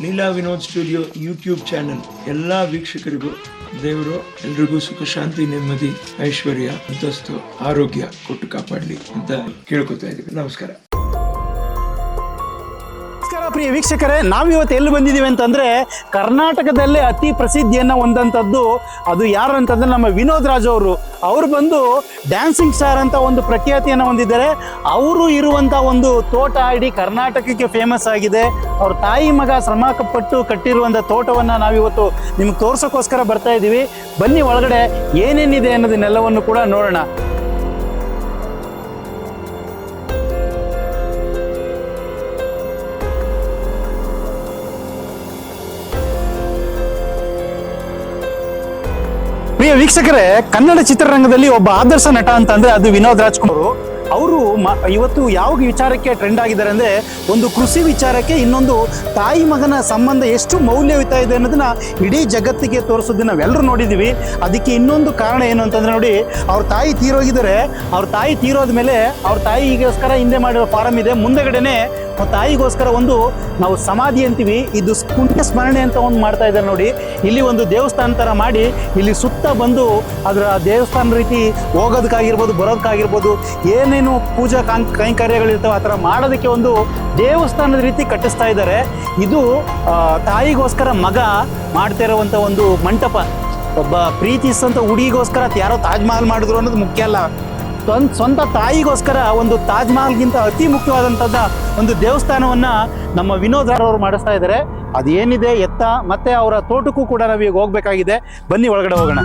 Leela Vinod studio YouTube channel ಎಲ್ಲ ವೀಕ್ಷಕರಿಗೂ ದೇವರು ಎಲ್ರಿಗೂ ಸುಖ ಶಾಂತಿ ನೆಮ್ಮದಿ ಐಶ್ವರ್ಯ ಅಂತಸ್ತು ಆರೋಗ್ಯ ಕೊಟ್ಟು ಕಾಪಾಡಲಿ ಅಂತ ಕೇಳ್ಕೊತಾ ಇದ್ದೀವಿ. ನಮಸ್ಕಾರ. ಪ್ರಿಯ ವೀಕ್ಷಕರೇ, ನಾವಿವತ್ತು ಎಲ್ಲಿ ಬಂದಿದ್ದೀವಿ ಅಂತಂದರೆ ಕರ್ನಾಟಕದಲ್ಲೇ ಅತಿ ಪ್ರಸಿದ್ಧಿಯನ್ನು ಹೊಂದಂಥದ್ದು ಅದು ಯಾರು ಅಂತಂದರೆ ನಮ್ಮ ವಿನೋದ್ ರಾಜ್ ಅವರು ಬಂದು ಡ್ಯಾನ್ಸಿಂಗ್ ಸ್ಟಾರ್ ಅಂತ ಒಂದು ಪ್ರಖ್ಯಾತಿಯನ್ನು ಹೊಂದಿದ್ದಾರೆ. ಅವರು ಇರುವಂಥ ಒಂದು ತೋಟ ಇಡೀ ಕರ್ನಾಟಕಕ್ಕೆ ಫೇಮಸ್ ಆಗಿದೆ. ಅವ್ರ ತಾಯಿ ಮಗ ಶ್ರಮಪಟ್ಟು ಕಟ್ಟಿರುವಂಥ ತೋಟವನ್ನು ನಾವಿವತ್ತು ನಿಮ್ಗೆ ತೋರ್ಸೋಕ್ಕೋಸ್ಕರ ಬರ್ತಾ ಇದ್ದೀವಿ. ಬನ್ನಿ ಒಳಗಡೆ ಏನೇನಿದೆ ಅನ್ನೋದನ್ನೆಲ್ಲವನ್ನು ಕೂಡ ನೋಡೋಣ. ಪ್ರಿಯ ವೀಕ್ಷಕರೇ, ಕನ್ನಡ ಚಿತ್ರರಂಗದಲ್ಲಿ ಒಬ್ಬ ಆದರ್ಶ ನಟ ಅಂತಂದ್ರೆ ಅದು ವಿನೋದ್ ರಾಜ್ಕುಮಾರ್ ಅವರು ಇವತ್ತು ಯಾವ ವಿಚಾರಕ್ಕೆ ಟ್ರೆಂಡ್ ಆಗಿದ್ದಾರೆ ಅಂದ್ರೆ ಒಂದು ಕೃಷಿ ವಿಚಾರಕ್ಕೆ, ಇನ್ನೊಂದು ತಾಯಿ ಮಗನ ಸಂಬಂಧ ಎಷ್ಟು ಮೌಲ್ಯಯುತ ಇದೆ ಅನ್ನೋದನ್ನ ಇಡೀ ಜಗತ್ತಿಗೆ ತೋರಿಸೋದನ್ನ ನಾವೆಲ್ಲರೂ ನೋಡಿದ್ದೀವಿ. ಅದಕ್ಕೆ ಇನ್ನೊಂದು ಕಾರಣ ಏನು ಅಂತಂದ್ರೆ ನೋಡಿ, ಅವ್ರ ತಾಯಿ ತೀರೋಗಿದ್ದಾರೆ. ಅವ್ರ ತಾಯಿ ತೀರೋದ ಮೇಲೆ ಅವ್ರ ತಾಯಿಗೋಸ್ಕರ ಹಿಂದೆ ಮಾಡಿರೋ ಫಾರಂ ಇದೆ, ಮುಂದೆಗಡೆನೆ ತಾಯಿಗೋಸ್ಕರ ಒಂದು ನಾವು ಸಮಾಧಿ ಅಂತೀವಿ, ಇದು ಪುಣ್ಯ ಸ್ಮರಣೆ ಅಂತ ಒಂದು ಮಾಡ್ತಾ ಇದ್ದಾರೆ ನೋಡಿ. ಇಲ್ಲಿ ಒಂದು ದೇವಸ್ಥಾನ ಥರ ಮಾಡಿ ಇಲ್ಲಿ ಸುತ್ತ ಬಂದು ಅದರ ದೇವಸ್ಥಾನ ರೀತಿ ಹೋಗೋದಕ್ಕಾಗಿರ್ಬೋದು, ಬರೋದಕ್ಕಾಗಿರ್ಬೋದು, ಏನೇನು ಪೂಜಾ ಕೈಂಕರ್ಯಗಳಿರ್ತಾವೆ ಆ ಥರ ಮಾಡೋದಕ್ಕೆ ಒಂದು ದೇವಸ್ಥಾನದ ರೀತಿ ಕಟ್ಟಿಸ್ತಾ ಇದ್ದಾರೆ. ಇದು ತಾಯಿಗೋಸ್ಕರ ಮಗ ಮಾಡ್ತಾ ಇರುವಂಥ ಒಂದು ಮಂಟಪ. ಒಬ್ಬ ಪ್ರೀತಿಸಂತ ಹುಡುಗಿಗೋಸ್ಕರ ಯಾರೋ ತಾಜ್ ಮಹಲ್ ಮಾಡಿದ್ರು ಅನ್ನೋದು ಮುಖ್ಯ ಅಲ್ಲ, ಸ್ವಂತ ತಾಯಿಗೋಸ್ಕರ ಒಂದು ತಾಜ್ ಮಹಲ್ಗಿಂತ ಅತಿ ಮುಖ್ಯವಾದಂಥದ್ದು ಒಂದು ದೇವಸ್ಥಾನವನ್ನು ನಮ್ಮ ವಿನೋದ್ ಅವರು ಮಾಡಿಸ್ತಾ ಇದ್ದಾರೆ. ಅದೇನಿದೆ ಎತ್ತ ಮತ್ತೆ ಅವರ ತೋಟಕ್ಕೂ ಕೂಡ ನಾವೀಗ ಹೋಗ್ಬೇಕಾಗಿದೆ. ಬನ್ನಿ ಒಳಗಡೆ ಹೋಗೋಣ.